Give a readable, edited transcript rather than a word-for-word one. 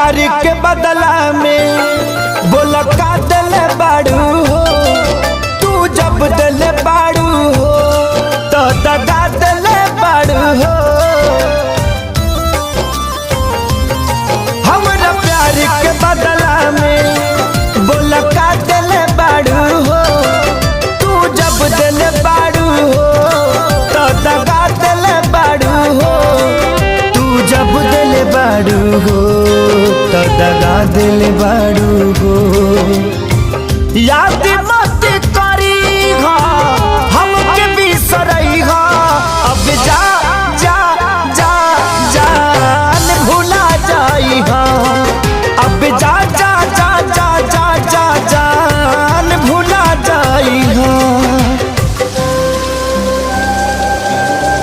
प्यार के बदला में बोला का दिल बाड़ू हो। तू जब दिल बाड़ू हो तो दगा दिल बाड़ू हो। हमरा प्यार के बदला में बोला का दिल बाड़ू हो। तू जब दिल बाड़ू हो तो दगा दिल बाड़ू हो। तू जब दिल बाड़ू हो तो दगा दिल बाड़ू हो।